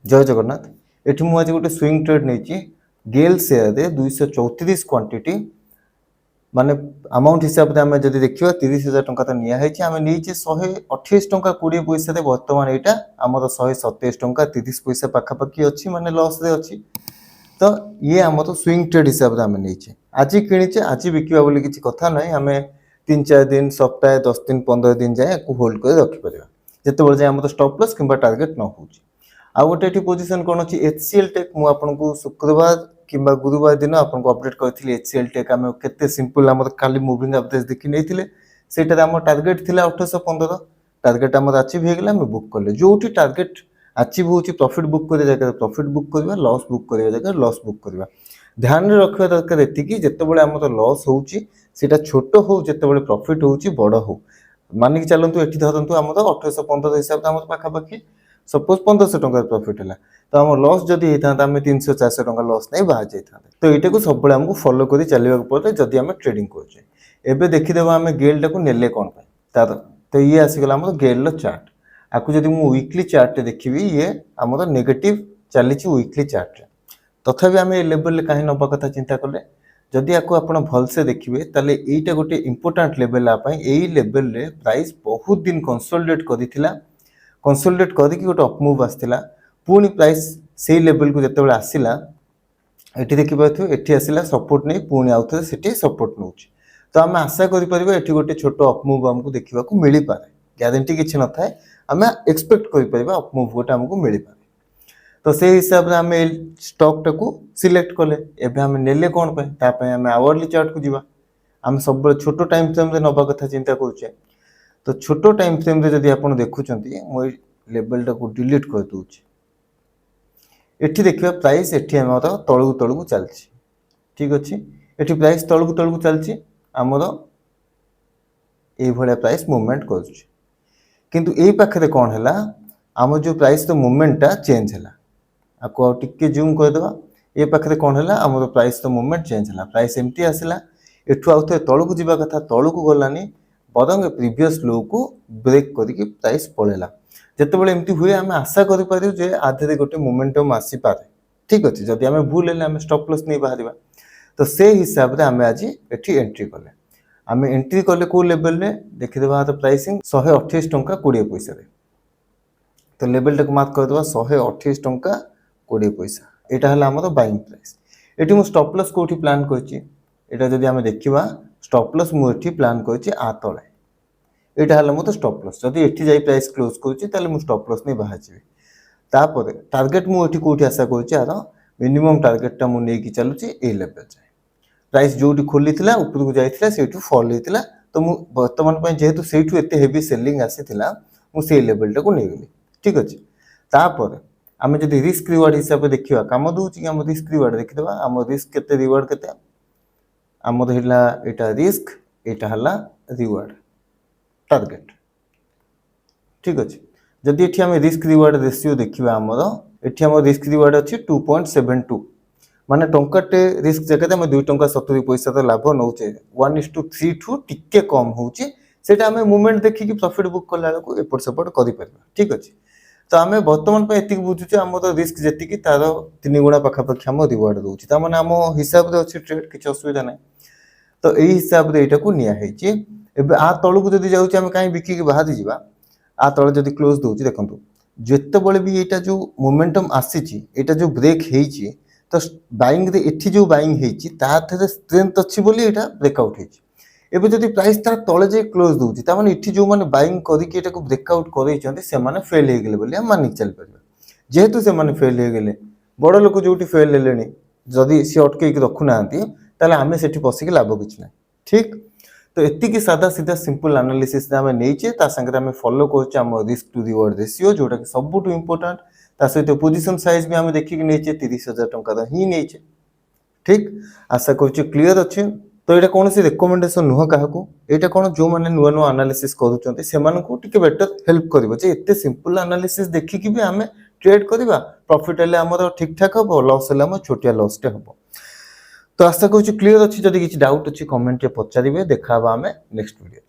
जय जगन्नाथ। एठी मु आज गोटे स्विंग ट्रेड नहीं गेल शेयर दे 234 क्वांटिटी माने अमाउंट हिसाब से आम जब देखा 30,000 टंका तो निहे आम नहीं 128 टंका 20 पैसा बर्तमान यहाँ आम 127 टंका 30 पैसा पाखापाखि अच्छी माने लॉस रे अच्छी। तो ये आम तो स्विंग ट्रेड हिसाब से आम नहीं आज किणीचे आज बिकवा बोली किसी कथा ना आम 3-4 दिन सप्ताह 10 दिन 15 दिन जाए होल्ड कर रखिपर जिते जाए आम तो स्टॉप लॉस कि टार्गेट न हो। आउ गोटे पोजिशन कौन अच्छी HCL टेक मुझे शुक्रवार कि गुरुवार दिन आपको अपडेट करी HCL टेक आम के सिंपल आम खाली मुविंग एवरेज देखी नहीं से टार्गेट थी 1815 टार्गेट आम अचिव होगा बुक कले जो टार्गेट अचिव हो प्रॉफिट बुक कर जगह प्रॉफिट बुक करवा लॉस बुक कर जगह लॉस बुक करवा ध्यान रखा दरकार एतिकी जितेबाला आम लॉस होटा छोट हो जितेबाला प्रॉफिट हो बड़ हो मानिक चलतु ये धरतु आम 1815 हिसाब से आम पाखापाखि सपोज 1500 टंका प्रॉफिट है तो आम लॉस जदि होता आम 300-400 टंका लॉस नहीं बाहर जाता तो यहाँ को सब आमको फॉलो कर चलने पड़े जदि आम ट्रेडिंग करें देखीदेव आम गेल टाक नेले कौन तार तो ये आसीगला आम गेल चार्ट आपको जब मुझे वीकली चार्ट देखी ये आम नेगेटिव चली वीकली चार्ट तथापि आम ये लेवल कहीं नवा कथा चिंता कले जदि आपको आप भलसे देखिए ताले यहीटा गोटे इंपोर्टाट लेवल यही लेवल प्राइस बहुत दिन कंसोलिडेट करथिला कंसोलिडेट करके गोटे अपमुव आसला पुणी प्राइस से लेवल को जिते आसला ये देखिए ये आसला सपोर्ट नहीं पुणी आउ थे से सपोर्ट नौ तो आम आशा करें गोटे छोट अपमुव आमको देखा मिल पाए ग्यारंटी किसी न था आम एक्सपेक्ट कर अपमुव गोटे आमको मिल पाए तो से हिसाब से आम स्टॉक टाक सिलेक्ट कले एवं आम नेले कौन पाए आम आवरली चार्ट को जीवा आम सब छोट टाइम फ्रेम नवा कथा चिंता करुचे तो छोट टाइम फ्रेम जब आप देखुं मुझे लेवल टाक डिलीट कर दूची एठी देखिए प्राइस एठी आम तलू तलू चलती ठीक अच्छे ये प्राइस तलू तलू चलती आमर ये प्राइस मूवमेंट करुँच यही पाखे कौन है आम जो प्राइस तो मूवमेंटा चेंज है आपको टिके जूम करदे ये पाखे कौन है आम प्राइस तो मूवमेंट चेंज है प्राइस एमती आसला एठू आउ थे तलू को जावा कथा तलू को गलानी बरंग प्रीवियस लो को ब्रेक करके प्राइस पड़ेगा जितेबाला एमती हुए आम आशा करें आधे गोटे मोमेंटम आसीपे ठीक अच्छे जदि आम भूल है आम स्टॉप लॉस नहीं बाहर तो से हिसाब से आम आज ये एंट्री कले आम एंट्री कले कौ लेवल देखीदे तो प्राइसिंग 128 टंका 20 पैसा तो लेवल टाक मार्क करदे 128 टंका 20 पैसा यहाँ है आम बाइंग प्राइस ये मुझे स्टॉप लॉस कौटी प्लान कर आम देखा स्टॉप लॉस मुझे प्लान कर यहाँ है मत स्टॉप लॉस जब ये प्राइस क्लोज करूँ स्टॉप लॉस नहीं बाहर तापर टार्गेट मुझे कौटी आशा कर मिनिमम टार्गेटा मुझे चलुची ये लेवल जाए प्राइस जो खोली उपरको जाइए से फॉल होता तो मुझे बर्तमान जेहेतु से हेवी सेलिंग आसीला मुझे लेवल टाक नहीं गली ठीक अच्छे तापर आम जब रिस्क रिवार्ड हिसाब से देखा कम दूसरी आम रिस्क रिवार्ड देखीद आम रिस्क के रिवार्ड के आमर है यहाँ रिस्क यहाँ है रिवार्ड टार्गेट ठीक अच्छे जदि ये आम रिस्क रिवार्ड रेशियो देखा आमर ये आम रिस्क रिवार्ड अच्छी 2.72 माने टंकाटे रिस्क जगह आम 2 टंका 70 पैसा तो लाभ नौचे 1:3 ठू टिके कम होची सेटा आम मूवमेंट देखिकी प्रॉफिट बुक कला बेलू एपट सेपट कर ठीक अच्छे तो आम बर्तमान ये बुझुचे आम रिस्क जी तार 3 गुणा पाखापाखि आम रिवार्ड दूसरी तार आम हिसाब से अच्छे ट्रेड किसी असुविधा ना तो यही हिसाब से यहाँ को निजी एवं आ तलू जब जाऊँ आम कहीं बिकिकी बाहर जावा आ तले जब क्लोज दूँ देखो जिते बड़े भी यहाँ जो मोमेंटम आसी जो ब्रेक होती तो बाइंग रे एठी जो बाइंग होती तार स्ट्रेंथ अच्छी बोली यहाँ ब्रेकआउट होती जब प्राइस तार तले जाए क्लोज दूँ ताने ये जो मैंने बाइंग करके ब्रेकआउट कर फेल हो गले मानिक चल पार जेहेतु से फेल हो गले बड़ लोक जो फेल है जदि सी अटकई रखुना आम से पशिक लाभ किसी ना ठीक तो एतिकी सादा सीधा सिंपल एनालिसिस आम नहींचे सागर आम फॉलो कर रिस्क टू रिवार्ड रेशियो जोटा कि सबुठ इंपोर्टाट सहित पोजिशन साइज भी आम देखिक नहींचे 30,000 टंका ही नहींचे ठीक आशा कर क्लीयर अच्छे तो यहाँ कौन रेकमेंडेसन नुह क्या यहाँ कौन जो मैंने नुआ नुआ एनालिसिस करुँचे बेटर हेल्प कर सिंपल एनालिसिस देखिकी भी आम ट्रेड करवा प्रॉफिट है आमर ठीक ठाक हम लॉस है छोटिया लॉसटे हम तो आशा करूँ क्लीयर अच्छी जब किसी डाउट अच्छी कमेंट पचारे देखा आम नेक्स्ट वीडियो।